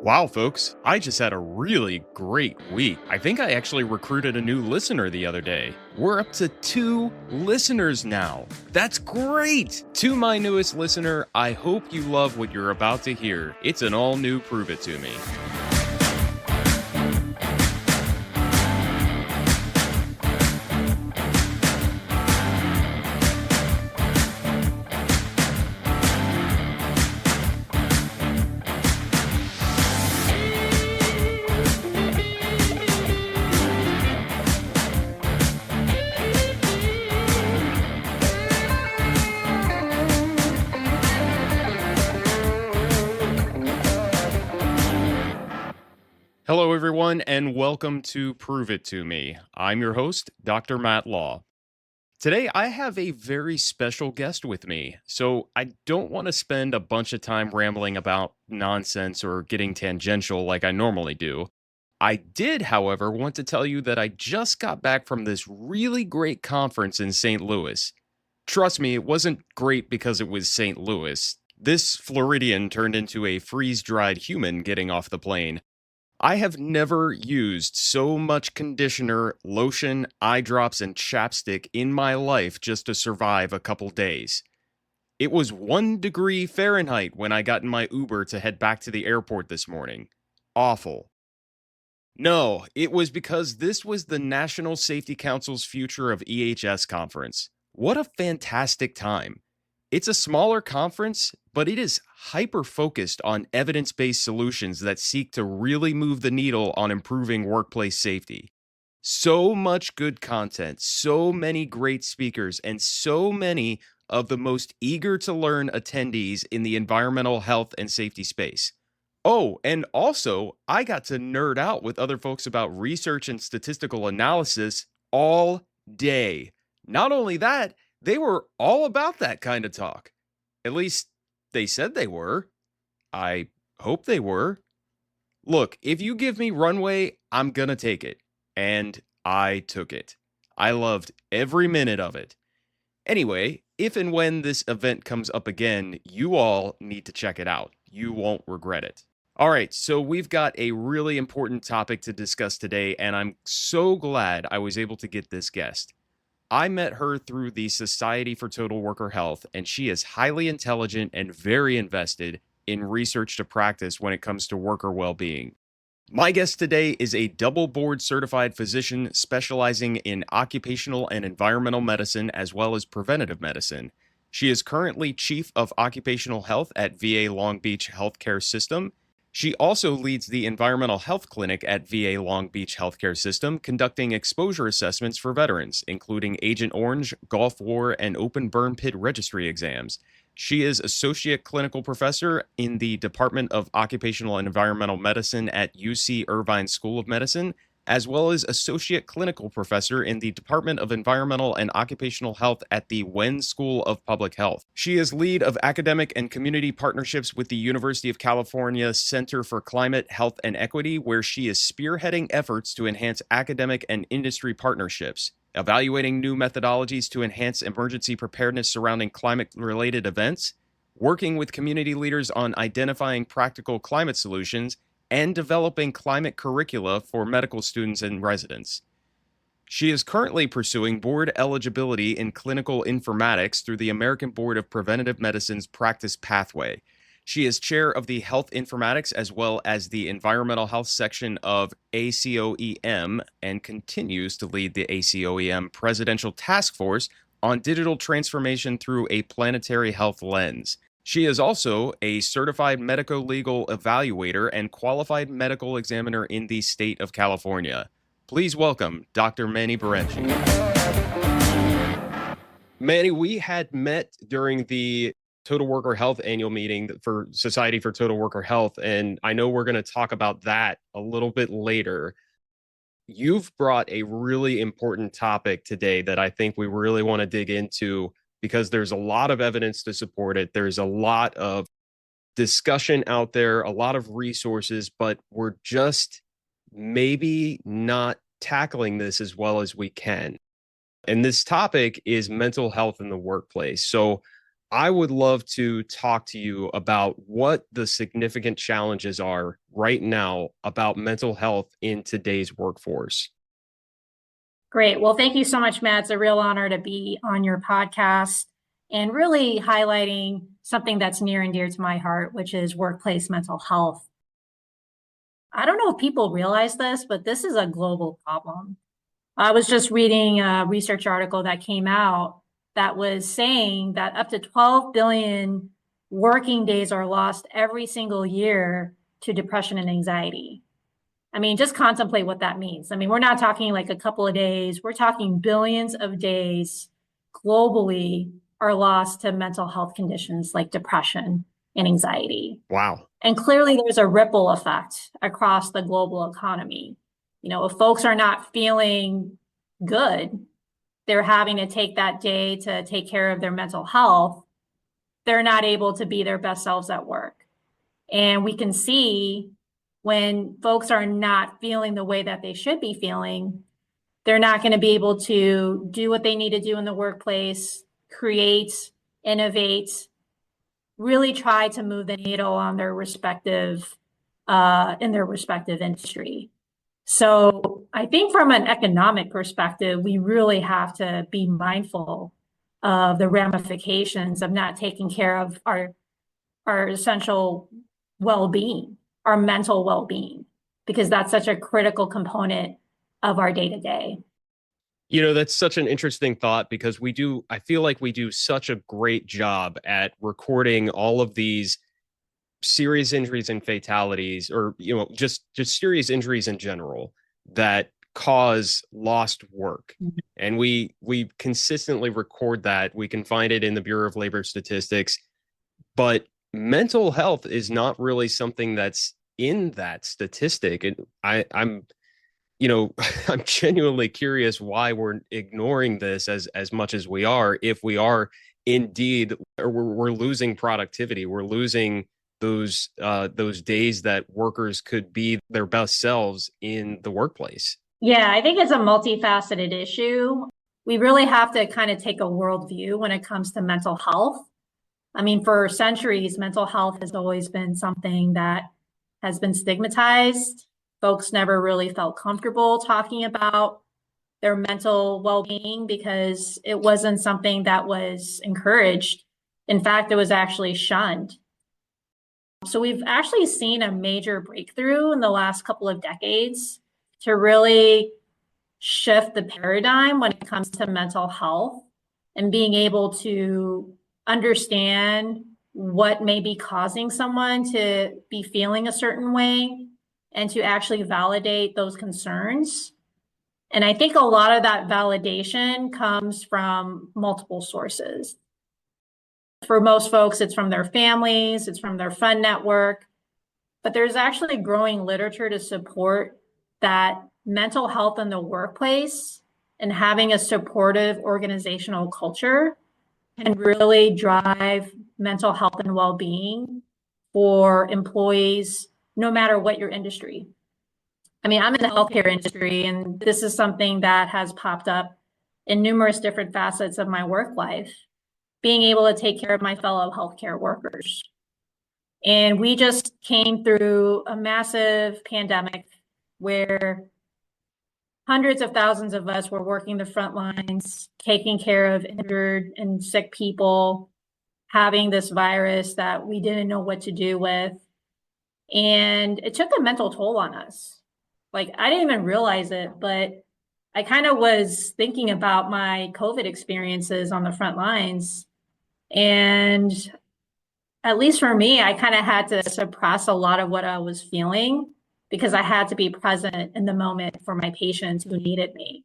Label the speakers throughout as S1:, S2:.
S1: Wow, folks, I just had a really great week. I think I actually recruited a new listener the other day. We're up to 2 listeners now. That's great! To my newest listener, I hope you love what you're about to hear. It's an all new Prove It To Me. Hello, everyone, and welcome to Prove It To Me. I'm your host, Dr. Matt Law. Today, I have a very special guest with me, so I don't want to spend a bunch of time rambling about nonsense or getting tangential like I normally do. I did, however, want to tell you that I just got back from this really great conference in St. Louis. Trust me, it wasn't great because it was St. Louis. This Floridian turned into a freeze-dried human getting off the plane. I have never used so much conditioner, lotion, eye drops, and chapstick in my life just to survive a couple days. It was 1 degree Fahrenheit when I got in my Uber to head back to the airport this morning. Awful. No, it was because this was the National Safety Council's Future of EHS conference. What a fantastic time. It's a smaller conference, but it is hyper-focused on evidence-based solutions that seek to really move the needle on improving workplace safety. So much good content, so many great speakers, and so many of the most eager to learn attendees in the environmental health and safety space. Oh, and also, I got to nerd out with other folks about research and statistical analysis all day. Not only that, they were all about that kind of talk. At least they said they were. I hope they were. Look, if you give me runway, I'm gonna take it. And I took it. I loved every minute of it. Anyway, if and when this event comes up again, you all need to check it out. You won't regret it. All right, so we've got a really important topic to discuss today, and I'm so glad I was able to get this guest. I met her through the Society for Total Worker Health, and she is highly intelligent and very invested in research to practice when it comes to worker well-being. My guest today is a double board certified physician specializing in occupational and environmental medicine as well as preventive medicine. She is currently Chief of Occupational Health at VA Long Beach Healthcare System. She also leads the Environmental Health Clinic at VA Long Beach Healthcare System, conducting exposure assessments for veterans, including Agent Orange, Gulf War, and Open Burn Pit Registry exams. She is Associate Clinical Professor in the Department of Occupational and Environmental Medicine at UC Irvine School of Medicine, as well as Associate Clinical Professor in the Department of Environmental and Occupational Health at the Wen School of Public Health. She is lead of academic and community partnerships with the University of California Center for Climate, Health, and Equity, where she is spearheading efforts to enhance academic and industry partnerships, evaluating new methodologies to enhance emergency preparedness surrounding climate-related events, working with community leaders on identifying practical climate solutions, and developing climate curricula for medical students and residents. She is currently pursuing board eligibility in Clinical Informatics through the American Board of Preventive Medicine's Practice Pathway. She is chair of the Health Informatics as well as the Environmental Health section of ACOEM and continues to lead the ACOEM Presidential Task Force on digital transformation through a Planetary Health Lens. She is also a certified medico-legal evaluator and qualified medical examiner in the state of California. Please welcome Dr. Manny Berenji. Manny, we had met during the Total Worker Health annual meeting for Society for Total Worker Health, and I know we're going to talk about that a little bit later. You've brought a really important topic today that I think we really want to dig into because there's a lot of evidence to support it. There's a lot of discussion out there, a lot of resources, but we're just maybe not tackling this as well as we can. And this topic is mental health in the workplace. So I would love to talk to you about what the significant challenges are right now about mental health in today's workforce.
S2: Great. Well, thank you so much, Matt. It's a real honor to be on your podcast and really highlighting something that's near and dear to my heart, which is workplace mental health. I don't know if people realize this, but this is a global problem. I was just reading a research article that came out that was saying that up to 12 billion working days are lost every single year to depression and anxiety. I mean, just contemplate what that means. I mean, we're not talking like a couple of days, we're talking billions of days globally are lost to mental health conditions like depression and anxiety.
S1: Wow.
S2: And clearly, there's a ripple effect across the global economy. You know, if folks are not feeling good, they're having to take that day to take care of their mental health, they're not able to be their best selves at work. And we can see when folks are not feeling the way that they should be feeling, they're not going to be able to do what they need to do in the workplace, create, innovate, really try to move the needle on their respective in their respective industry. So I think from an economic perspective, we really have to be mindful of the ramifications of not taking care of our essential well-being, our mental well-being, because that's such a critical component of our day-to-day.
S1: That's such an interesting thought because I feel like we do such a great job at recording all of these serious injuries and fatalities, or, just serious injuries in general that cause lost work.
S2: Mhm.
S1: And we consistently record that. We can find it in the Bureau of Labor Statistics, but mental health is not really something that's in that statistic. And I'm I'm genuinely curious why we're ignoring this as much as we are, if we are indeed, or we're losing productivity, we're losing those days that workers could be their best selves in the workplace.
S2: Yeah, I think it's a multifaceted issue. We really have to kind of take a worldview when it comes to mental health. I mean, for centuries, mental health has always been something that has been stigmatized. Folks never really felt comfortable talking about their mental well-being because it wasn't something that was encouraged. In fact, it was actually shunned. So we've actually seen a major breakthrough in the last couple of decades to really shift the paradigm when it comes to mental health and being able to understand what may be causing someone to be feeling a certain way and to actually validate those concerns. And I think a lot of that validation comes from multiple sources. For most folks, it's from their families, it's from their friend network, but there's actually growing literature to support that mental health in the workplace and having a supportive organizational culture can really drive mental health and well-being for employees, no matter what your industry. I mean, I'm in the healthcare industry, and this is something that has popped up in numerous different facets of my work life, being able to take care of my fellow healthcare workers. And we just came through a massive pandemic where hundreds of thousands of us were working the front lines, taking care of injured and sick people, having this virus that we didn't know what to do with. And it took a mental toll on us. Like, I didn't even realize it, but I kind of was thinking about my COVID experiences on the front lines. And at least for me, I kind of had to suppress a lot of what I was feeling because I had to be present in the moment for my patients who needed me.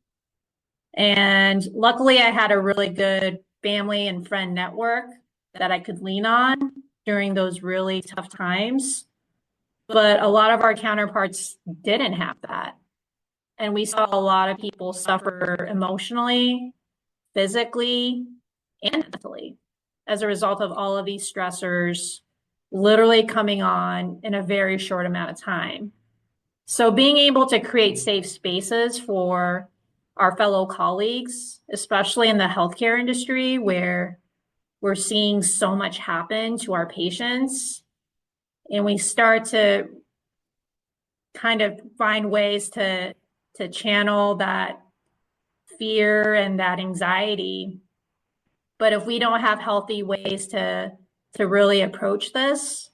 S2: And luckily, I had a really good family and friend network that I could lean on during those really tough times. But a lot of our counterparts didn't have that. And we saw a lot of people suffer emotionally, physically, and mentally as a result of all of these stressors literally coming on in a very short amount of time. So being able to create safe spaces for our fellow colleagues, especially in the healthcare industry, where we're seeing so much happen to our patients, and we start to kind of find ways to channel that fear and that anxiety. But if we don't have healthy ways to really approach this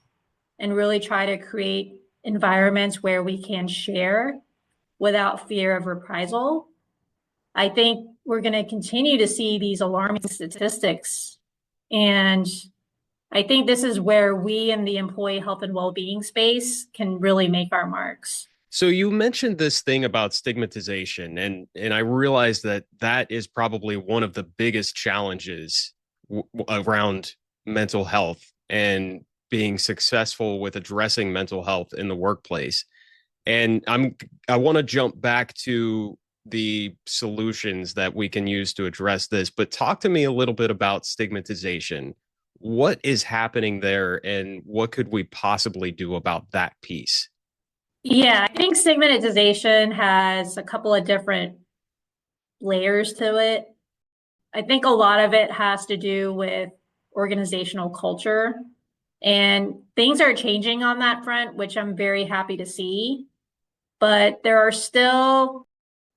S2: and really try to create environments where we can share without fear of reprisal, I think we're going to continue to see these alarming statistics. And I think this is where we in the employee health and well-being space can really make our marks.
S1: So you mentioned this thing about stigmatization, and I realize that that is probably one of the biggest challenges around mental health and being successful with addressing mental health in the workplace. And I want to jump back to the solutions that we can use to address this, but talk to me a little bit about stigmatization. What is happening there, and what could we possibly do about that piece?
S2: Yeah, I think stigmatization has a couple of different layers to it. I think a lot of it has to do with organizational culture, and things are changing on that front, which I'm very happy to see. But there are still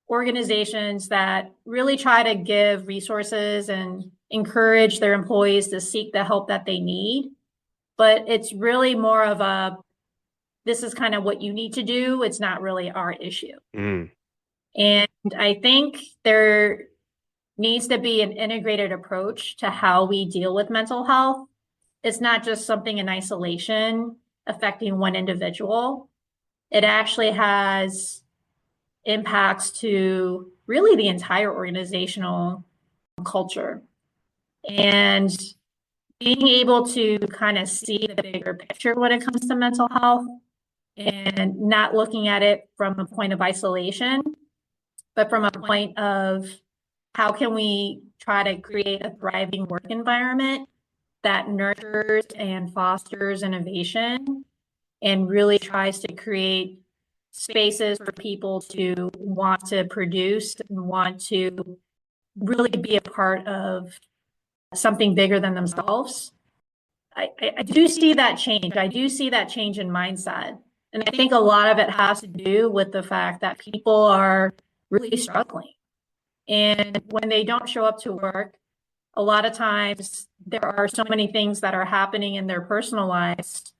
S2: organizations that really try to give resources and encourage their employees to seek the help that they need. But it's really more of a, this is kind of what you need to do. It's not really our issue.
S1: Mm.
S2: And I think there needs to be an integrated approach to how we deal with mental health. It's not just something in isolation affecting one individual. It actually has impacts to really the entire organizational culture. And being able to kind of see the bigger picture when it comes to mental health and not looking at it from a point of isolation, but from a point of how can we try to create a thriving work environment that nurtures and fosters innovation and really tries to create spaces for people to want to produce and want to really be a part of something bigger than themselves. I do see that change. I do see that change in mindset. And I think a lot of it has to do with the fact that people are really struggling. And when they don't show up to work, a lot of times there are so many things that are happening in their personal lives.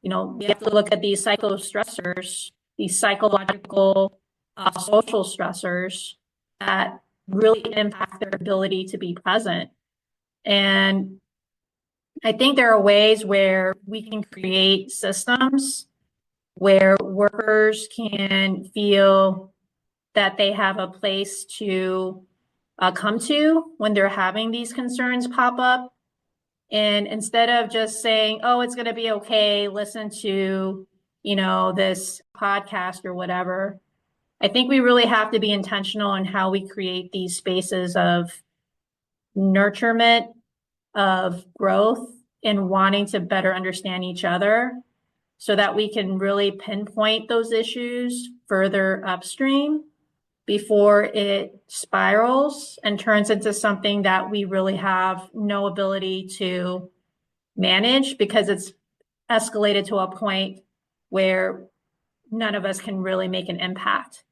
S2: You know, we have to look at these psycho stressors, these psychological, social stressors that really impact their ability to be present. And I think there are ways where we can create systems where workers can feel that they have a place to come to when they're having these concerns pop up. And instead of just saying, oh, it's going to be okay, listen to, this podcast or whatever, I think we really have to be intentional in how we create these spaces of nurturement, of growth, and wanting to better understand each other so that we can really pinpoint those issues further upstream before it spirals and turns into something that we really have no ability to manage because it's escalated to a point where none of us can really make an impact.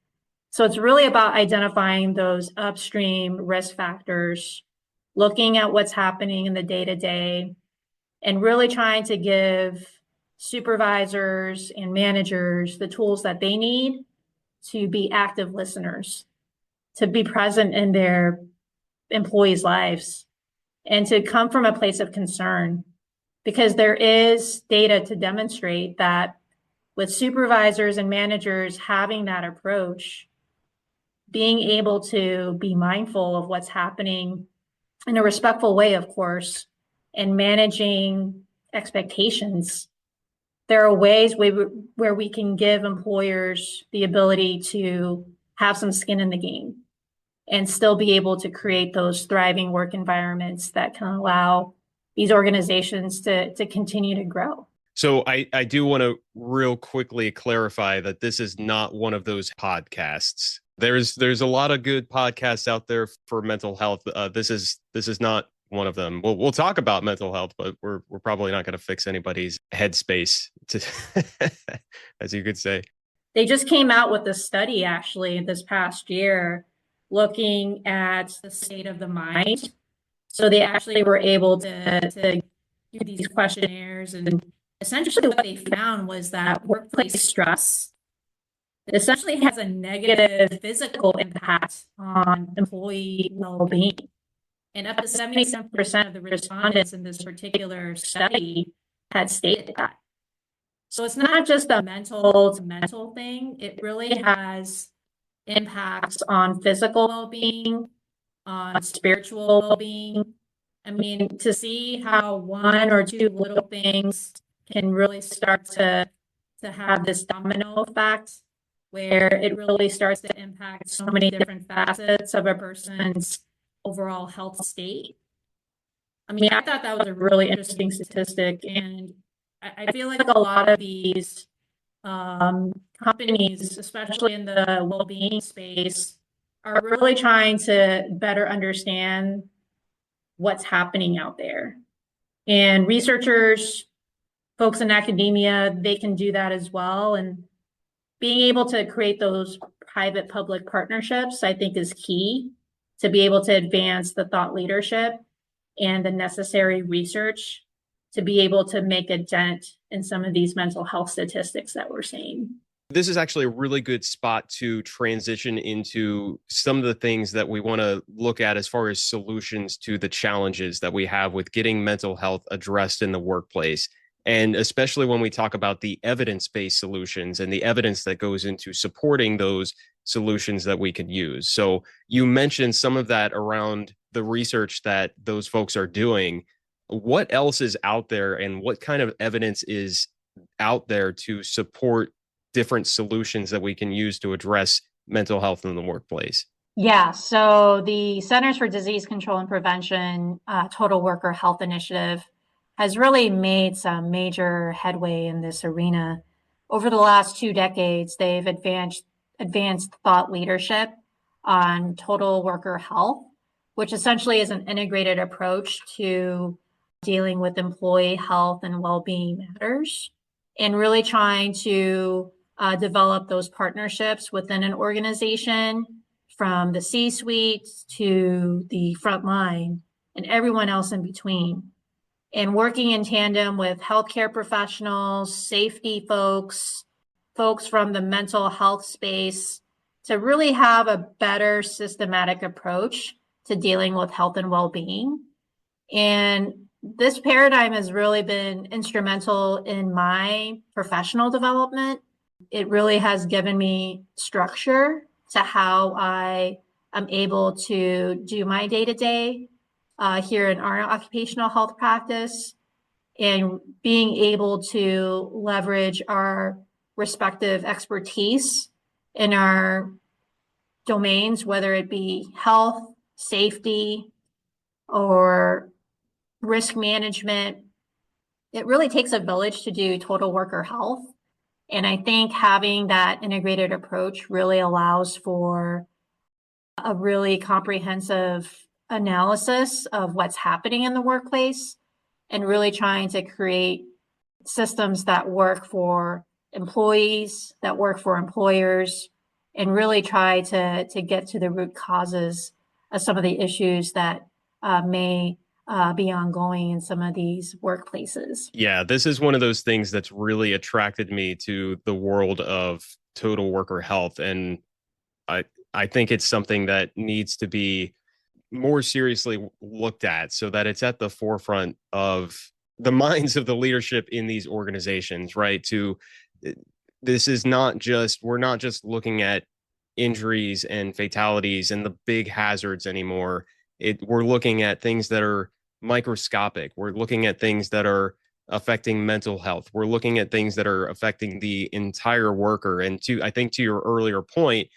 S2: So it's really about identifying those upstream risk factors, looking at what's happening in the day-to-day, and really trying to give supervisors and managers the tools that they need to be active listeners, to be present in their employees' lives, and to come from a place of concern. Because there is data to demonstrate that with supervisors and managers having that approach, being able to be mindful of what's happening in a respectful way, of course, and managing expectations, there are ways where we can give employers the ability to have some skin in the game and still be able to create those thriving work environments that can allow these organizations to continue to grow.
S1: So I do want to real quickly clarify that this is not one of those podcasts. There's a lot of good podcasts out there for mental health. This is not one of them. We'll talk about mental health, but we're probably not going to fix anybody's headspace, to, as you could say.
S2: They just came out with a study actually this past year looking at the state of the mind. So they actually were able to do these questionnaires, and essentially what they found was that workplace stress essentially has a negative physical impact on employee well-being. And up to 77% of the respondents in this particular study had stated that. So it's not just a mental to mental thing. It really has impacts on physical well-being, on spiritual well-being. I mean, to see how one or two little things can really start to have this domino effect where it really starts to impact so many different facets of a person's overall health state. I mean, I thought that was a really interesting statistic, and I feel like a lot of these companies, especially in the well-being space, are really trying to better understand what's happening out there. And researchers, folks in academia, they can do that as well. And being able to create those private-public partnerships, I think, is key to be able to advance the thought leadership and the necessary research to be able to make a dent in some of these mental health statistics that we're seeing.
S1: This is actually a really good spot to transition into some of the things that we want to look at as far as solutions to the challenges that we have with getting mental health addressed in the workplace. And especially when we talk about the evidence-based solutions and the evidence that goes into supporting those solutions that we can use. So you mentioned some of that around the research that those folks are doing. What else is out there, and what kind of evidence is out there to support different solutions that we can use to address mental health in the workplace?
S2: Yeah, so the Centers for Disease Control and Prevention Total Worker Health Initiative has really made some major headway in this arena. Over the last 2 decades, they've advanced thought leadership on total worker health, which essentially is an integrated approach to dealing with employee health and well-being matters, and really trying to develop those partnerships within an organization, from the C-suite to the front line and everyone else in between. And working in tandem with healthcare professionals, safety folks, folks from the mental health space, to really have a better systematic approach to dealing with health and well-being. And this paradigm has really been instrumental in my professional development. It really has given me structure to how I am able to do my day-to-day here in our occupational health practice, and being able to leverage our respective expertise in our domains, whether it be health, safety, or risk management. It really takes a village to do total worker health. And I think having that integrated approach really allows for a really comprehensive analysis of what's happening in the workplace, and really trying to create systems that work for employees, that work for employers, and really try to get to the root causes of some of the issues that may be ongoing in some of these workplaces.
S1: Yeah, this is one of those things that's really attracted me to the world of total worker health. And I, I think it's something that needs to be more seriously looked at so that it's at the forefront of the minds of the leadership in these organizations, right? This is not just, we're not just looking at injuries and fatalities and the big hazards anymore. We're looking at things that are microscopic. We're looking at things that are affecting mental health. We're looking at things that are affecting the entire worker. And I think to your earlier point,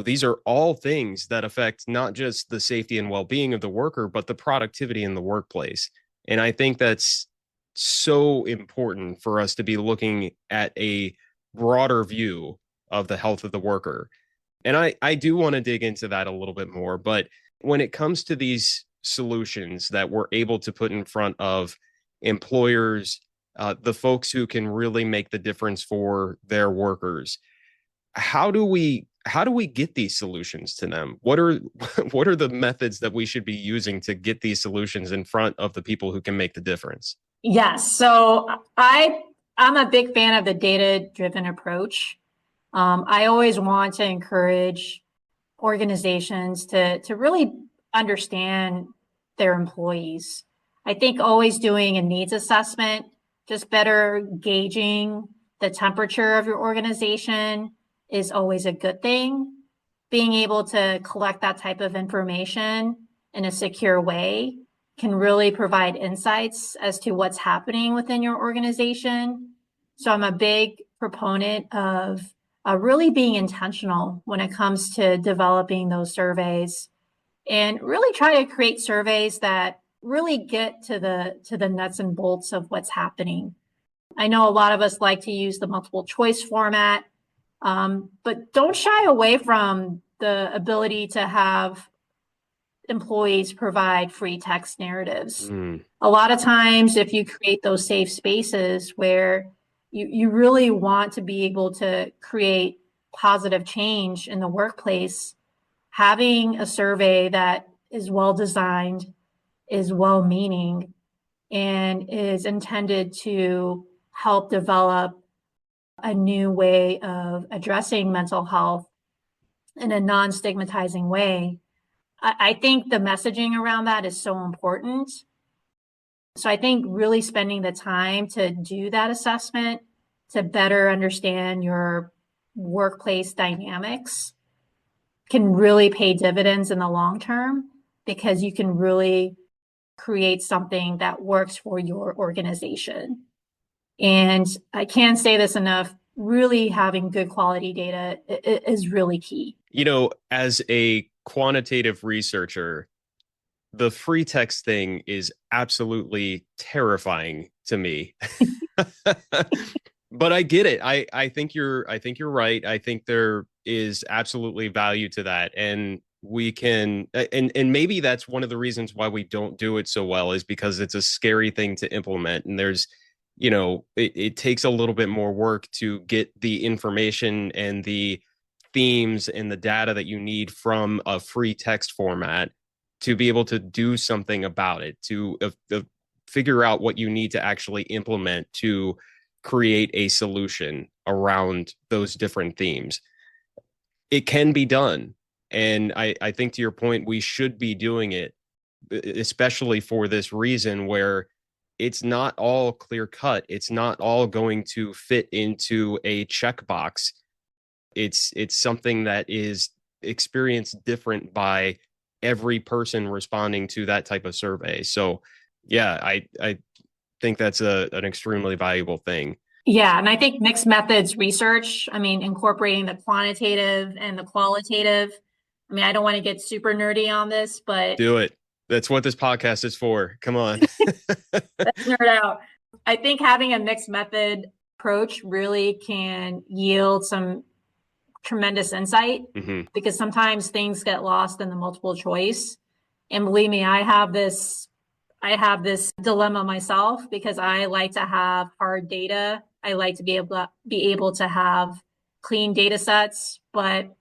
S1: these are all things that affect not just the safety and well-being of the worker, but the productivity in the workplace. And I think that's so important for us to be looking at a broader view of the health of the worker. And I do want to dig into that a little bit more. But when it comes to these solutions that we're able to put in front of employers, the folks who can really make the difference for their workers. How do we get these solutions to them? What are what are the methods that we should be using to get these solutions in front of the people who can make the difference?
S2: Yes. So I'm a big fan of the data-driven approach. I always want to encourage organizations to really understand their employees. I think always doing a needs assessment, just better gauging the temperature of your organization is always a good thing. Being able to collect that type of information in a secure way can really provide insights as to what's happening within your organization. So I'm a big proponent of really being intentional when it comes to developing those surveys and really try to create surveys that really get to the nuts and bolts of what's happening. I know a lot of us like to use the multiple choice format, but don't shy away from the ability to have employees provide free text narratives.
S1: Mm.
S2: A lot of times, if you create those safe spaces where you really want to be able to create positive change in the workplace, having a survey that is well designed, is well meaning, and is intended to help develop a new way of addressing mental health in a non-stigmatizing way. I think the messaging around that is so important. So I think really spending the time to do that assessment to better understand your workplace dynamics can really pay dividends in the long term, because you can really create something that works for your organization. And I can't say this enough, really having good quality data is really key.
S1: As a quantitative researcher, the free text thing is absolutely terrifying to me. But I get it. I think you're right. I think there is absolutely value to that. And we can and maybe that's one of the reasons why we don't do it so well, is because it's a scary thing to implement. And it takes a little bit more work to get the information and the themes and the data that you need from a free text format to be able to do something about it, to figure out what you need to actually implement to create a solution around those different themes. It can be done. And I think, to your point, we should be doing it, especially for this reason where it's not all clear cut. It's not all going to fit into a checkbox. It's something that is experienced different by every person responding to that type of survey. So yeah, I think that's an extremely valuable thing.
S2: Yeah, and I think mixed methods research, I mean, incorporating the quantitative and the qualitative. I mean, I don't want to get super nerdy on this, but
S1: Do it. That's what this podcast is for. Come on.
S2: let's nerd out. I think having a mixed method approach really can yield some tremendous insight,
S1: Hmm.
S2: because sometimes things get lost in the multiple choice. And believe me, I have this dilemma myself, because I like to have hard data. I like to be able to have clean data sets, but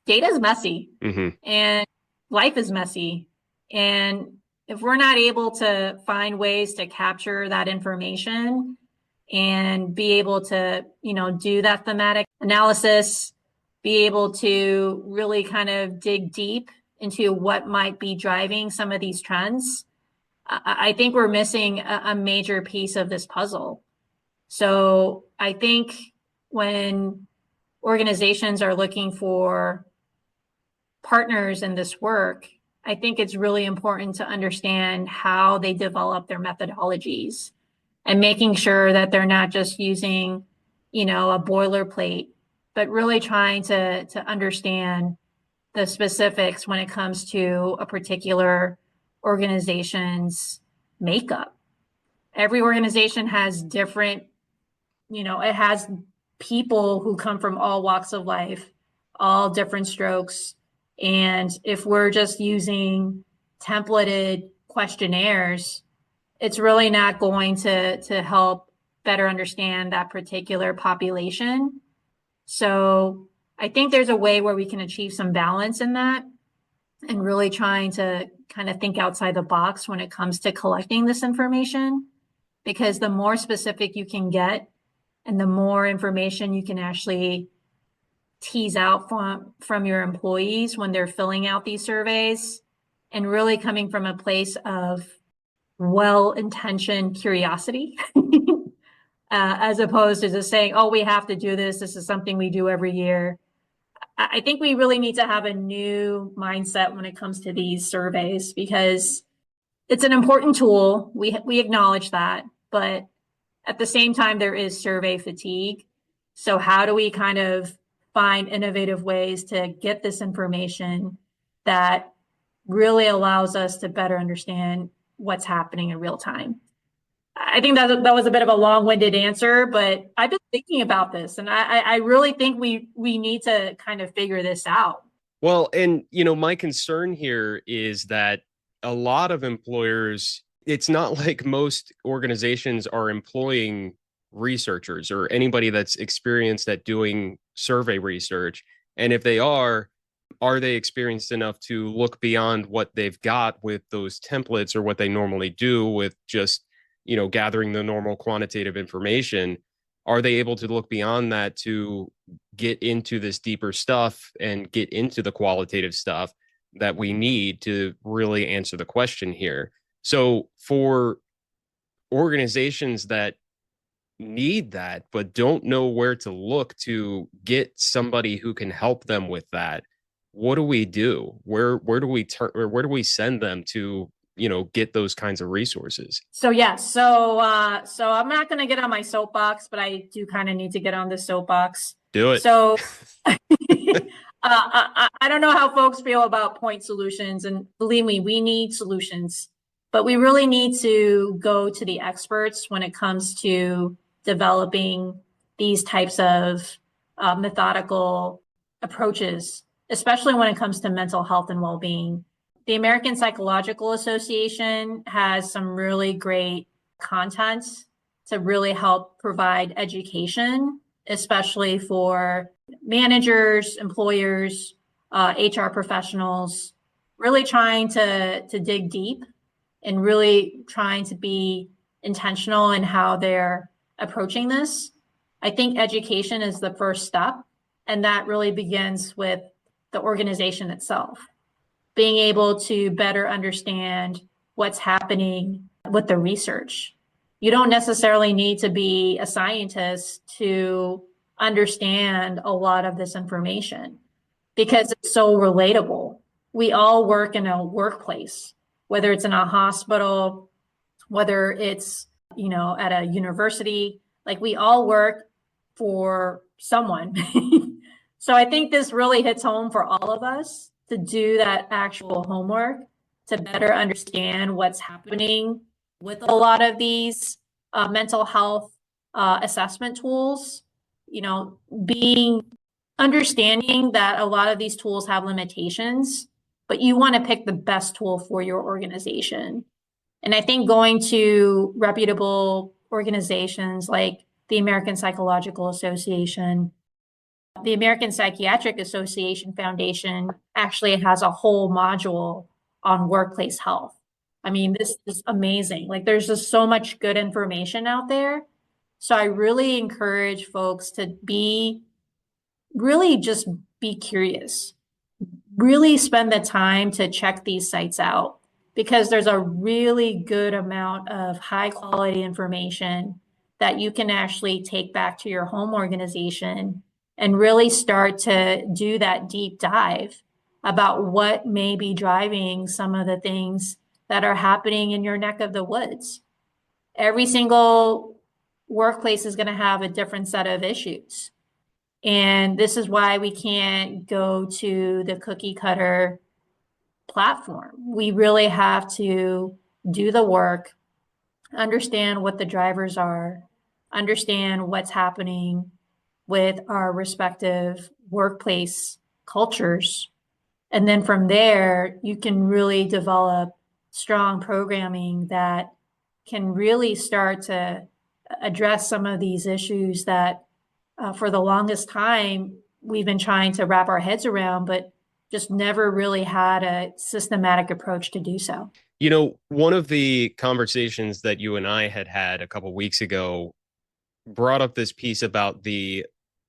S2: data is messy
S1: Hmm.
S2: and life is messy. And if we're not able to find ways to capture that information and be able to, do that thematic analysis, be able to really kind of dig deep into what might be driving some of these trends, I think we're missing a major piece of this puzzle. So I think when organizations are looking for partners in this work, I think it's really important to understand how they develop their methodologies and making sure that they're not just using, a boilerplate, but really trying to understand the specifics when it comes to a particular organization's makeup. Every organization has different, it has people who come from all walks of life, all different strokes. And if we're just using, templated questionnaires, it's really not going to help better understand that particular population. So I think there's a way where we can achieve some balance in that and really trying to kind of think outside the box when it comes to collecting this information, because the more specific you can get and the more information you can actually tease out from your employees when they're filling out these surveys and really coming from a place of well-intentioned curiosity, as opposed to just saying, oh, we have to do this. This is something we do every year. I think we really need to have a new mindset when it comes to these surveys, because it's an important tool. We acknowledge that, but at the same time, there is survey fatigue. So how do we kind of find innovative ways to get this information that really allows us to better understand what's happening in real time? I think that was a bit of a long-winded answer, but I've been thinking about this, and I really think we need to kind of figure this out.
S1: Well, and my concern here is that a lot of employers, it's not like most organizations are employing researchers or anybody that's experienced at doing survey research. And if they are they experienced enough to look beyond what they've got with those templates or what they normally do with just, gathering the normal quantitative information? Are they able to look beyond that to get into this deeper stuff and get into the qualitative stuff that we need to really answer the question here? So for organizations that need that but don't know where to look to get somebody who can help them with that, what do we do? Where do we turn, or where do we send them to, get those kinds of resources?
S2: So yes, so I'm not going to get on my soapbox, but I do kind of need to get on the soapbox.
S1: Do it.
S2: So I don't know how folks feel about point solutions, and believe me, we need solutions, but we really need to go to the experts when it comes to developing these types of methodical approaches, especially when it comes to mental health and well-being. The American Psychological Association has some really great content to really help provide education, especially for managers, employers, HR professionals, really trying to dig deep and really trying to be intentional in how they're approaching this. I think education is the first step, and that really begins with the organization itself, being able to better understand what's happening with the research. You don't necessarily need to be a scientist to understand a lot of this information because it's so relatable. We all work in a workplace, whether it's in a hospital, whether it's, at a university, like we all work for someone. So I think this really hits home for all of us to do that actual homework to better understand what's happening with a lot of these mental health assessment tools, being understanding that a lot of these tools have limitations, but you want to pick the best tool for your organization. And I think going to reputable organizations like the American Psychological Association, the American Psychiatric Association Foundation actually has a whole module on workplace health. I mean, this is amazing. Like, there's just so much good information out there. So I really encourage folks to just be curious. Really spend the time to check these sites out, because there's a really good amount of high quality information that you can actually take back to your home organization and really start to do that deep dive about what may be driving some of the things that are happening in your neck of the woods. Every single workplace is going to have a different set of issues. And this is why we can't go to the cookie cutter platform. We really have to do the work, understand what the drivers are, understand what's happening with our respective workplace cultures, And then from there, you can really develop strong programming that can really start to address some of these issues that for the longest time we've been trying to wrap our heads around, but just never really had a systematic approach to do so.
S1: One of the conversations that you and I had a couple weeks ago brought up this piece about the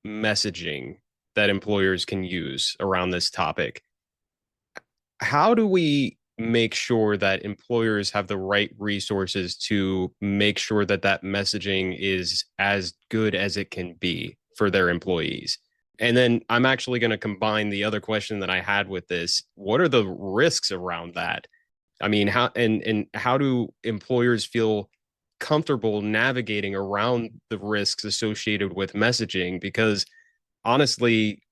S1: messaging that employers can use around this topic. How do we make sure that employers have the right resources to make sure that that messaging is as good as it can be for their employees? And then I'm actually going to combine the other question that I had with this. What are the risks around that? I mean, and how do employers feel comfortable navigating around the risks associated with messaging? Because honestly,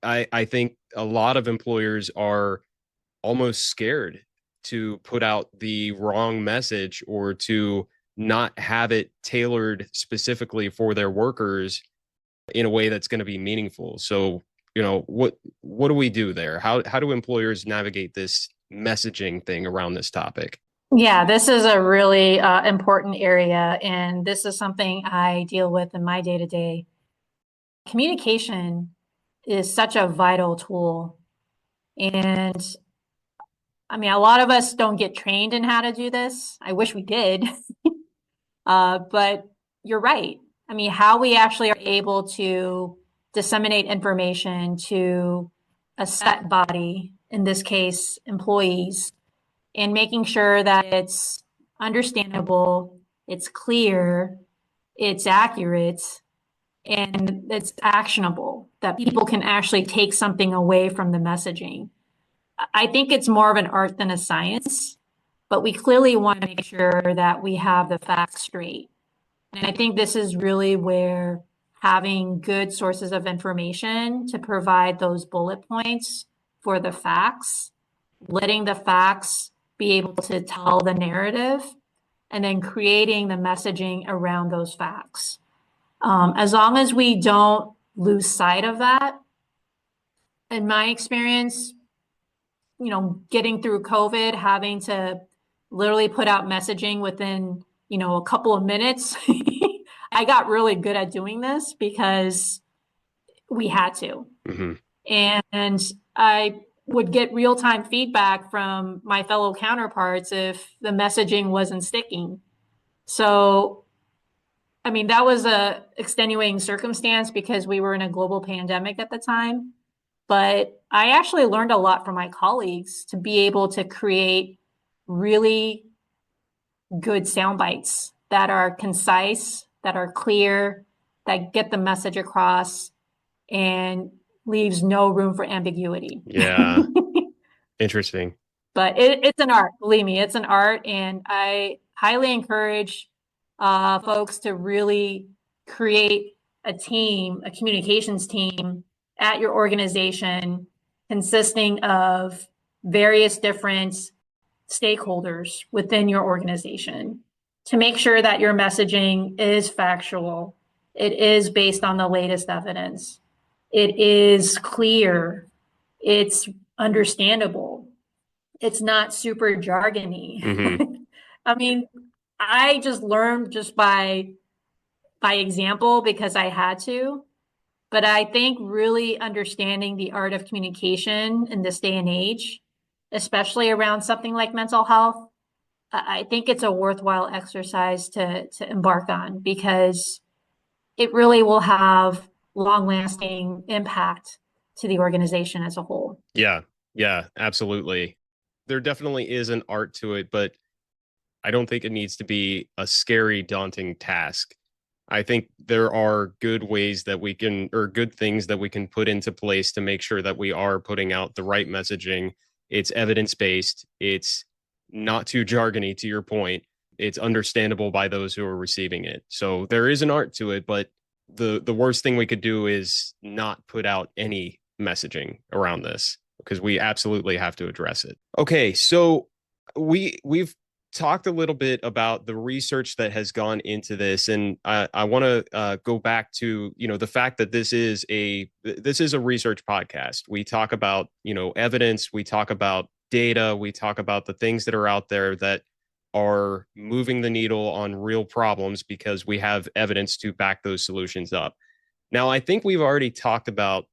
S1: I think a lot of employers are almost scared to put out the wrong message or to not have it tailored specifically for their workers in a way that's going to be meaningful. So, what do we do there? How do employers navigate this messaging thing around this topic?
S2: Yeah, this is a really important area, and this is something I deal with in my day to day. Communication is such a vital tool. And I mean, a lot of us don't get trained in how to do this. I wish we did. But you're right. I mean, how we actually are able to disseminate information to a set body, in this case, employees, and making sure that it's understandable, it's clear, it's accurate, and it's actionable, that people can actually take something away from the messaging. I think it's more of an art than a science, but we clearly want to make sure that we have the facts straight. And I think this is really where having good sources of information to provide those bullet points for the facts, letting the facts be able to tell the narrative, and then creating the messaging around those facts. As long as we don't lose sight of that, in my experience, getting through COVID, having to literally put out messaging within, a couple of minutes, I got really good at doing this because we had to.
S1: Mm-hmm.
S2: And I would get real-time feedback from my fellow counterparts if the messaging wasn't sticking. So, I mean, that was a extenuating circumstance because we were in a global pandemic at the time. But I actually learned a lot from my colleagues to be able to create really good sound bites that are concise, that are clear, that get the message across and leaves no room for ambiguity.
S1: Yeah, interesting.
S2: But it's an art, believe me, it's an art. And I highly encourage folks to really create a team, a communications team at your organization consisting of various different stakeholders within your organization to make sure that your messaging is factual. It is based on the latest evidence. It is clear. It's understandable. It's not super jargony.
S1: Mm-hmm.
S2: I mean, I just learned just by example because I had to. But I think really understanding the art of communication in this day and age, especially around something like mental health, I think it's a worthwhile exercise to embark on because it really will have long-lasting impact to the organization as a whole.
S1: Yeah, yeah, absolutely. There definitely is an art to it, but I don't think it needs to be a scary, daunting task. I think there are good ways that we can, or good things that we can put into place to make sure that we are putting out the right messaging. It's evidence based, it's not too jargony, to your point. It's understandable by those who are receiving it. So there is an art to it, but the worst thing we could do is not put out any messaging around this because we absolutely have to address it. Okay, so we've talked a little bit about the research that has gone into this, and I want to go back to the fact that this is a research podcast. We talk about evidence, we talk about data, we talk about the things that are out there that are moving the needle on real problems because we have evidence to back those solutions up. Now, I think we've already talked about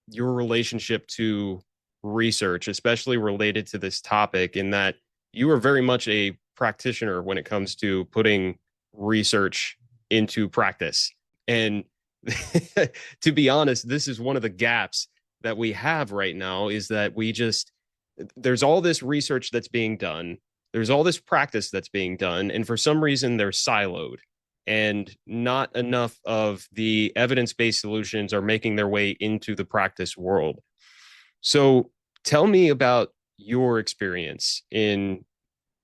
S1: your relationship to research, especially related to this topic, in that you are very much a practitioner when it comes to putting research into practice. And to be honest, this is one of the gaps that we have right now is that there's all this research that's being done, there's all this practice that's being done, and for some reason they're siloed and not enough of the evidence-based solutions are making their way into the practice world. So tell me about your experience in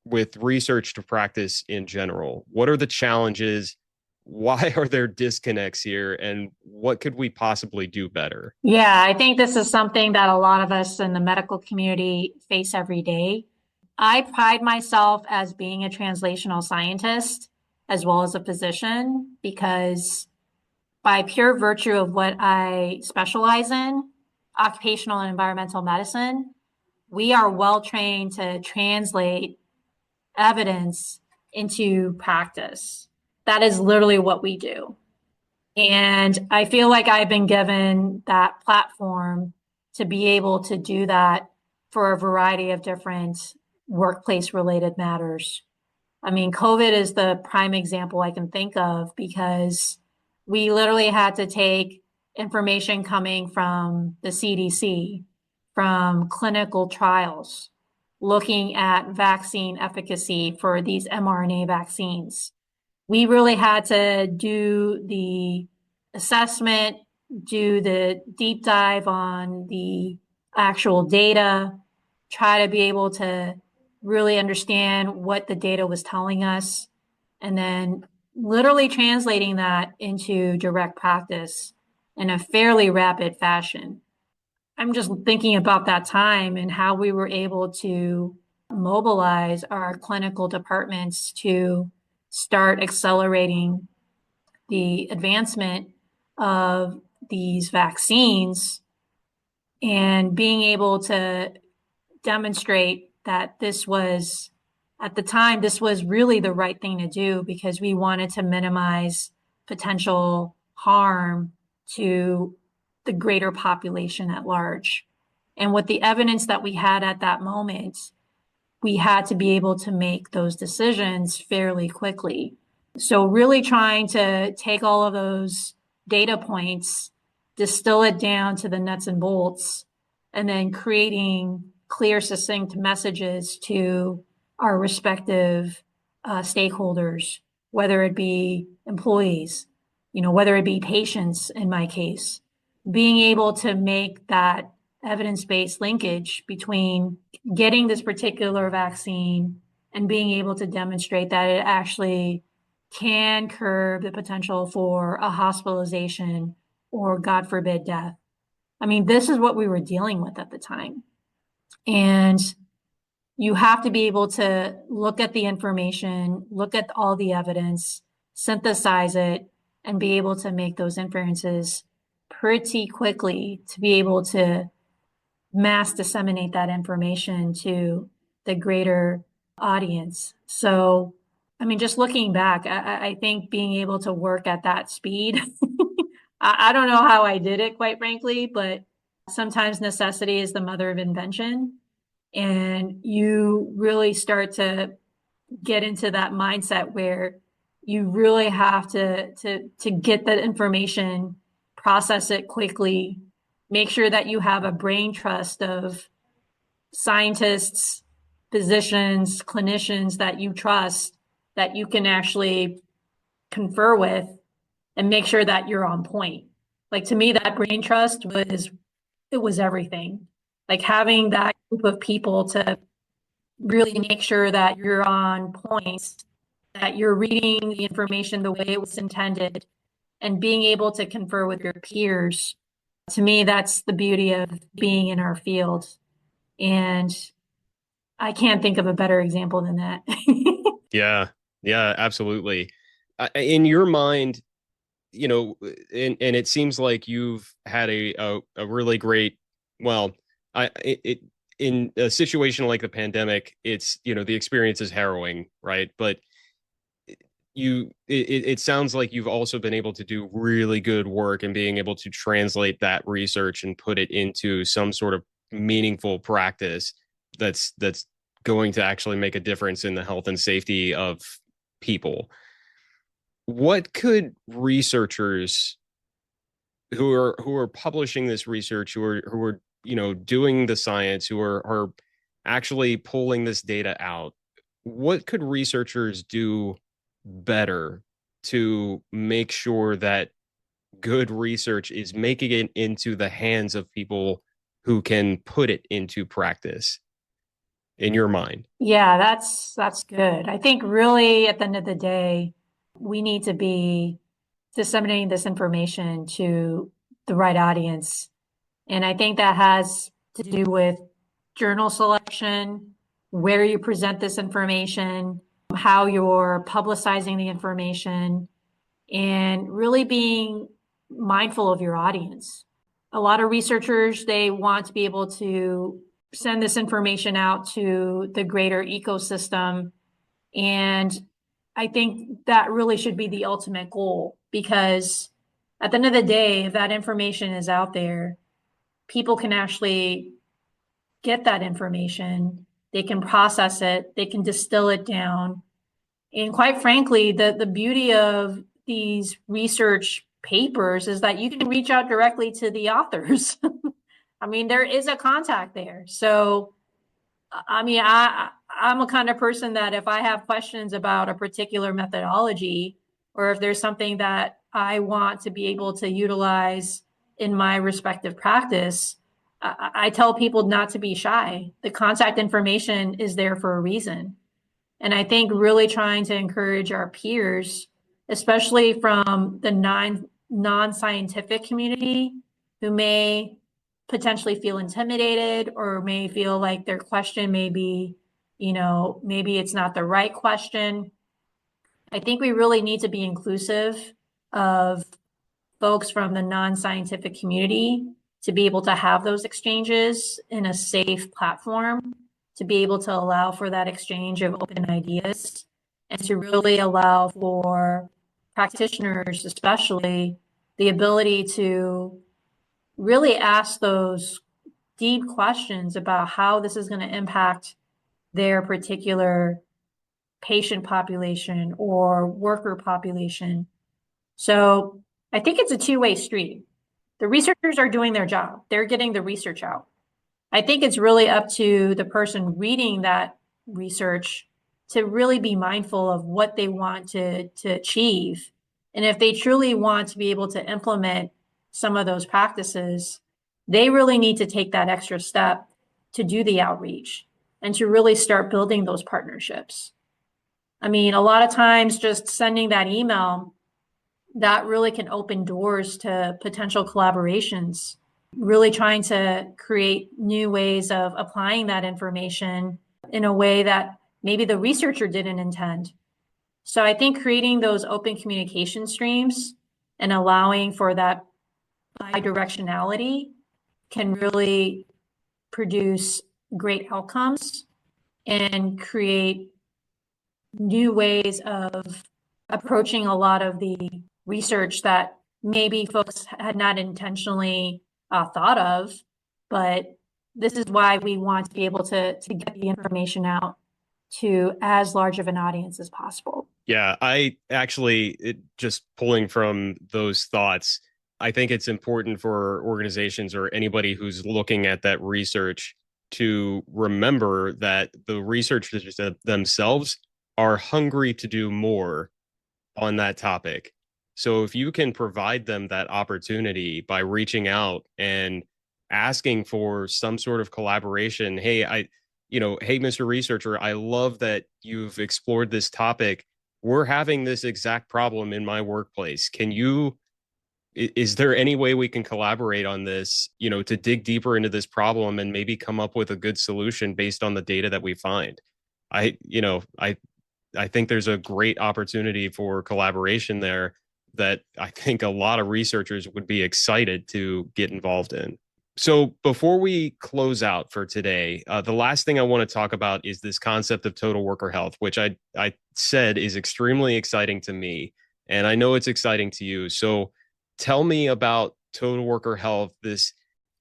S1: with research to practice in general. What are the challenges? Why are there disconnects here? And what could we possibly do better?
S2: Yeah, I think this is something that a lot of us in the medical community face every day. I pride myself as being a translational scientist as well as a physician because by pure virtue of what I specialize in, occupational and environmental medicine, we are well trained to translate evidence into practice. That is literally what we do. And I feel like I've been given that platform to be able to do that for a variety of different workplace related matters. I mean, COVID is the prime example I can think of because we literally had to take information coming from the CDC, from clinical trials, looking at vaccine efficacy for these mRNA vaccines. We really had to do the assessment, do the deep dive on the actual data, try to be able to really understand what the data was telling us, and then literally translating that into direct practice in a fairly rapid fashion. I'm just thinking about that time and how we were able to mobilize our clinical departments to start accelerating the advancement of these vaccines and being able to demonstrate that this was, at the time, this was really the right thing to do because we wanted to minimize potential harm to the greater population at large. And with the evidence that we had at that moment, we had to be able to make those decisions fairly quickly. So really trying to take all of those data points, distill it down to the nuts and bolts, and then creating clear, succinct messages to our respective stakeholders, whether it be employees, whether it be patients in my case, being able to make that evidence-based linkage between getting this particular vaccine and being able to demonstrate that it actually can curb the potential for a hospitalization or, God forbid, death. I mean, this is what we were dealing with at the time. And you have to be able to look at the information, look at all the evidence, synthesize it, and be able to make those inferences pretty quickly to be able to mass disseminate that information to the greater audience. So, I mean, just looking back, I think being able to work at that speed, I don't know how I did it, quite frankly, but sometimes necessity is the mother of invention. And you really start to get into that mindset where you really have to get that information, process it quickly, make sure that you have a brain trust of scientists, physicians, clinicians that you trust, that you can actually confer with and make sure that you're on point. Like, to me, that brain trust was everything. Like, having that group of people to really make sure that you're on point, that you're reading the information the way it was intended, and being able to confer with your peers. To me, that's the beauty of being in our field. And I can't think of a better example than that.
S1: Yeah, yeah, absolutely. In your mind, you know, and it seems like you've had a really great, well, it in a situation like the pandemic, it's, the experience is harrowing, right? But it sounds like you've also been able to do really good work and being able to translate that research and put it into some sort of meaningful practice that's going to actually make a difference in the health and safety of people. What could researchers who are publishing this research, who are doing the science, who are actually pulling this data out, what could researchers do better to make sure that good research is making it into the hands of people who can put it into practice, in your mind?
S2: Yeah, that's good. I think really at the end of the day, we need to be disseminating this information to the right audience. And I think that has to do with journal selection, where you present this information, how you're publicizing the information, and really being mindful of your audience. A lot of researchers, they want to be able to send this information out to the greater ecosystem. And I think that really should be the ultimate goal because at the end of the day, if that information is out there, people can actually get that information, they can process it, they can distill it down. And quite frankly, the beauty of these research papers is that you can reach out directly to the authors. I mean, there is a contact there. So, I mean, I'm a kind of person that if I have questions about a particular methodology, or if there's something that I want to be able to utilize in my respective practice, I tell people not to be shy. The contact information is there for a reason. And I think really trying to encourage our peers, especially from the non-scientific community who may potentially feel intimidated or may feel like their question may be, maybe it's not the right question. I think we really need to be inclusive of folks from the non-scientific community to be able to have those exchanges in a safe platform, to be able to allow for that exchange of open ideas, and to really allow for practitioners, especially, the ability to really ask those deep questions about how this is going to impact their particular patient population or worker population. So I think it's a two-way street. The researchers are doing their job. They're getting the research out. I think it's really up to the person reading that research to really be mindful of what they want to achieve. And if they truly want to be able to implement some of those practices, they really need to take that extra step to do the outreach and to really start building those partnerships. I mean, a lot of times just sending that email, that really can open doors to potential collaborations, really trying to create new ways of applying that information in a way that maybe the researcher didn't intend. So I think creating those open communication streams and allowing for that bidirectionality can really produce great outcomes and create new ways of approaching a lot of the research that maybe folks had not intentionally thought of, but this is why we want to be able to get the information out to as large of an audience as possible.
S1: Yeah, I actually, just pulling from those thoughts, I think it's important for organizations or anybody who's looking at that research to remember that the researchers themselves are hungry to do more on that topic. So if you can provide them that opportunity by reaching out and asking for some sort of collaboration, hey, Mr. Researcher, I love that you've explored this topic. We're having this exact problem in my workplace. Can you is there any way we can collaborate on this, to dig deeper into this problem and maybe come up with a good solution based on the data that we find? I, you know, I think there's a great opportunity for collaboration there that I think a lot of researchers would be excited to get involved in. So before we close out for today, the last thing I want to talk about is this concept of total worker health, which I said is extremely exciting to me, and I know it's exciting to you. So tell me about total worker health.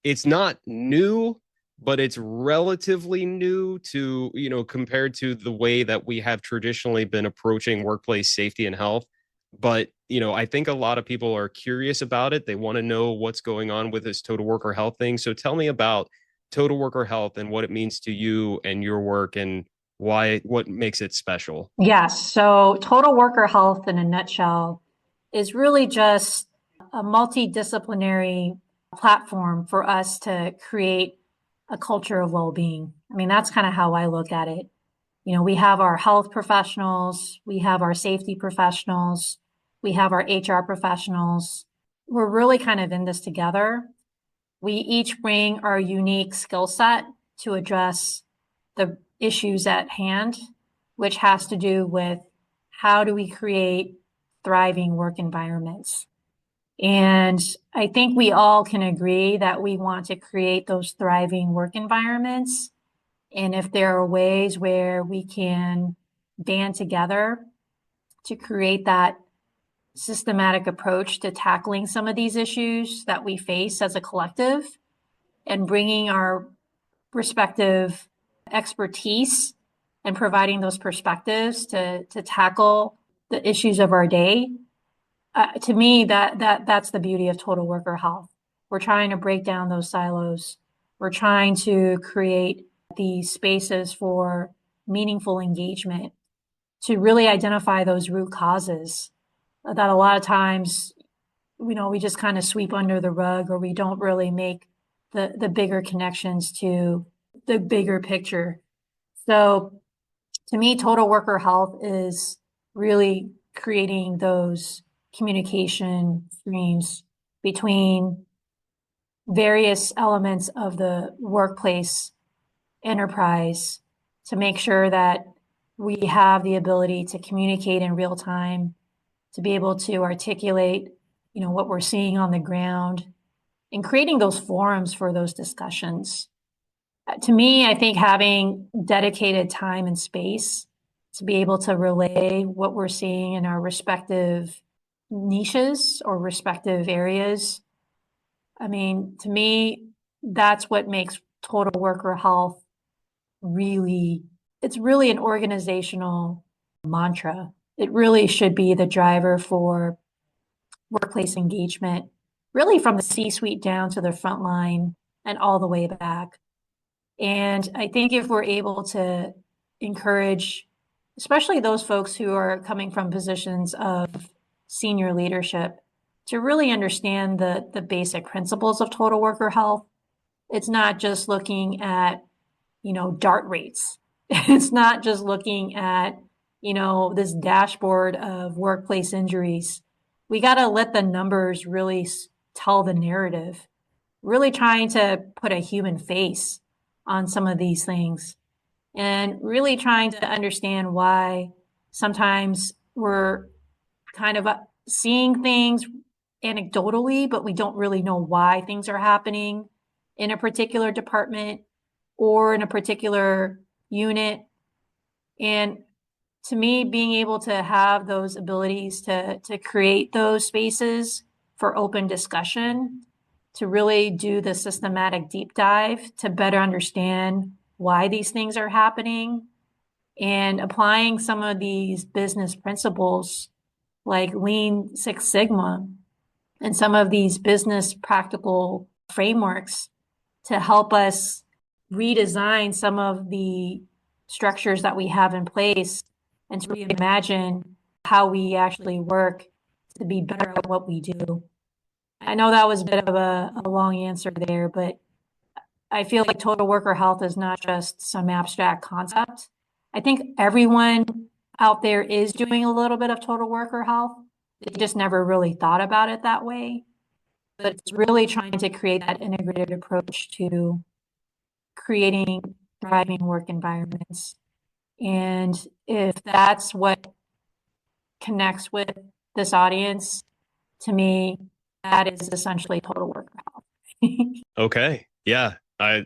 S1: It's not new, but it's relatively new to, compared to the way that we have traditionally been approaching workplace safety and health. But, I think a lot of people are curious about it. They want to know what's going on with this total worker health thing. So tell me about total worker health and what it means to you and your work and what makes it special.
S2: Yes. So total worker health in a nutshell is really just a multidisciplinary platform for us to create a culture of well-being. I mean, that's kind of how I look at it. We have our health professionals, we have our safety professionals, we have our HR professionals. We're really kind of in this together. We each bring our unique skill set to address the issues at hand, which has to do with how do we create thriving work environments. And I think we all can agree that we want to create those thriving work environments. And if there are ways where we can band together to create that systematic approach to tackling some of these issues that we face as a collective and bringing our respective expertise and providing those perspectives to tackle the issues of our day, to me, that's the beauty of total worker health. We're trying to break down those silos. We're trying to create these spaces for meaningful engagement to really identify those root causes that a lot of times, we just kind of sweep under the rug, or we don't really make the bigger connections to the bigger picture. So to me, total worker health is really creating those communication streams between various elements of the workplace enterprise to make sure that we have the ability to communicate in real time, to be able to articulate, what we're seeing on the ground, and creating those forums for those discussions. To me, I think having dedicated time and space to be able to relay what we're seeing in our respective niches or respective areas, I mean, to me, that's what makes total worker health it's really an organizational mantra. It really should be the driver for workplace engagement, really from the C-suite down to the front line and all the way back. And I think if we're able to encourage, especially those folks who are coming from positions of senior leadership, to really understand the basic principles of total worker health, it's not just looking at, DART rates. It's not just looking at, this dashboard of workplace injuries. We got to let the numbers really tell the narrative, really trying to put a human face on some of these things and really trying to understand why sometimes we're kind of seeing things anecdotally, but we don't really know why things are happening in a particular department or in a particular unit. And to me, being able to have those abilities to create those spaces for open discussion, to really do the systematic deep dive to better understand why these things are happening, and applying some of these business principles like Lean Six Sigma and some of these business practical frameworks to help us redesign some of the structures that we have in place and to reimagine how we actually work to be better at what we do. I know that was a bit of a long answer there, but I feel like total worker health is not just some abstract concept. I think everyone out there is doing a little bit of total worker health. They just never really thought about it that way. but it's really trying to create that integrated approach to creating thriving work environments. And if that's what connects with this audience, to me, that is essentially total worker health.
S1: Okay. Yeah. I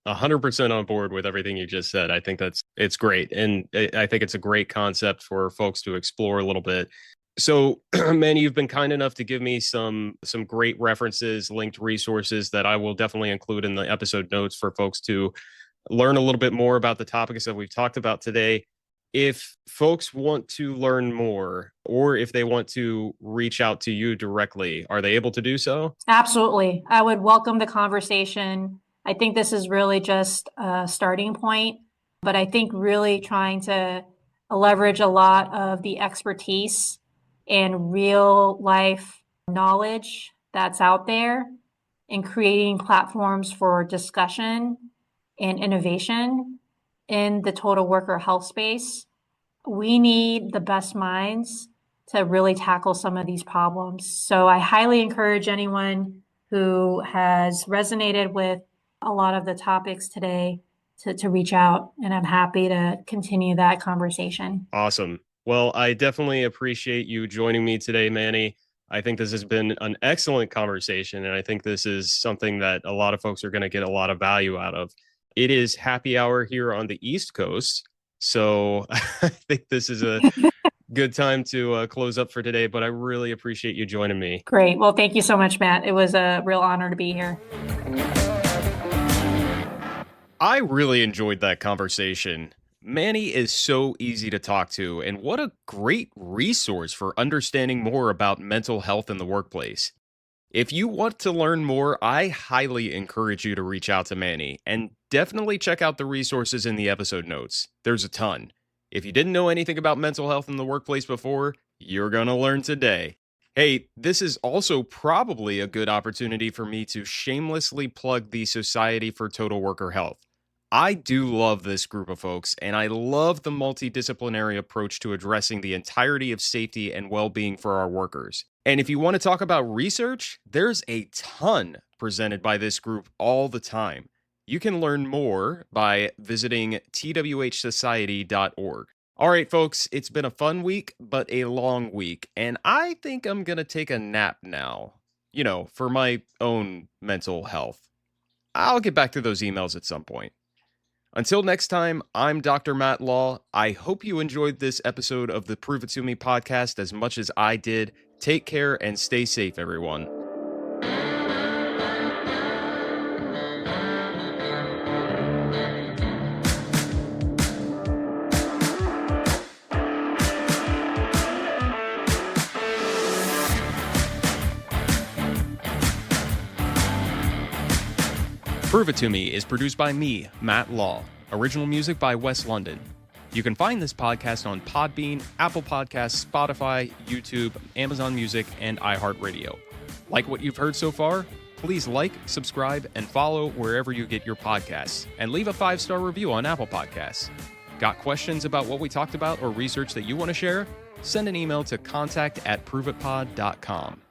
S1: 100% on board with everything you just said. I think it's great. And I think it's a great concept for folks to explore a little bit. So, Manny, you've been kind enough to give me some great references, linked resources that I will definitely include in the episode notes for folks to learn a little bit more about the topics that we've talked about today. If folks want to learn more, or if they want to reach out to you directly, are they able to do so?
S2: Absolutely. I would welcome the conversation. I think this is really just a starting point, but I think really trying to leverage a lot of the expertise and real life knowledge that's out there and creating platforms for discussion and innovation in the total worker health space. We need the best minds to really tackle some of these problems. So I highly encourage anyone who has resonated with a lot of the topics today to reach out, and I'm happy to continue that conversation.
S1: Awesome. Well, I definitely appreciate you joining me today, Manny. I think this has been an excellent conversation, and I think this is something that a lot of folks are going to get a lot of value out of. It is happy hour here on the East Coast, so I think this is a good time to close up for today, but I really appreciate you joining me.
S2: Great. Well, thank you so much, Matt. It was a real honor to be here.
S1: I really enjoyed that conversation. Manny is so easy to talk to, and what a great resource for understanding more about mental health in the workplace. If you want to learn more, I highly encourage you to reach out to Manny and definitely check out the resources in the episode notes. There's a ton. If you didn't know anything about mental health in the workplace before, you're going to learn today. Hey, this is also probably a good opportunity for me to shamelessly plug the Society for Total Worker Health. I do love this group of folks, and I love the multidisciplinary approach to addressing the entirety of safety and well-being for our workers. And if you want to talk about research, there's a ton presented by this group all the time. You can learn more by visiting twhsociety.org. All right, folks, it's been a fun week, but a long week, and I think I'm going to take a nap now, for my own mental health. I'll get back to those emails at some point. Until next time, I'm Dr. Matt Law. I hope you enjoyed this episode of the Prove It To Me podcast as much as I did. Take care and stay safe, everyone. Prove It To Me is produced by me, Matt Law. Original music by Wes London. You can find this podcast on Podbean, Apple Podcasts, Spotify, YouTube, Amazon Music, and iHeartRadio. Like what you've heard so far? Please like, subscribe, and follow wherever you get your podcasts, and leave a 5-star review on Apple Podcasts. Got questions about what we talked about or research that you want to share? Send an email to contact@proveitpod.com.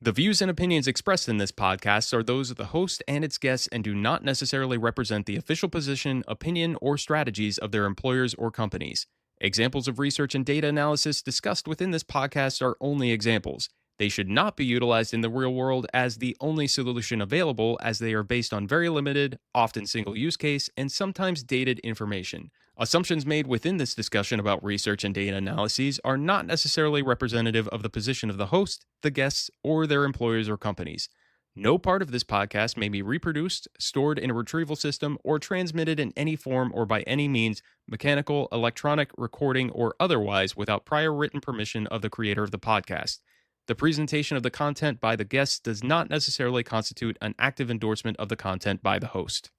S1: The views and opinions expressed in this podcast are those of the host and its guests and do not necessarily represent the official position, opinion, or strategies of their employers or companies. Examples of research and data analysis discussed within this podcast are only examples. They should not be utilized in the real world as the only solution available, as they are based on very limited, often single use case, and sometimes dated information. Assumptions made within this discussion about research and data analyses are not necessarily representative of the position of the host, the guests, or their employers or companies. No part of this podcast may be reproduced, stored in a retrieval system, or transmitted in any form or by any means, mechanical, electronic, recording, or otherwise, without prior written permission of the creator of the podcast. The presentation of the content by the guests does not necessarily constitute an active endorsement of the content by the host.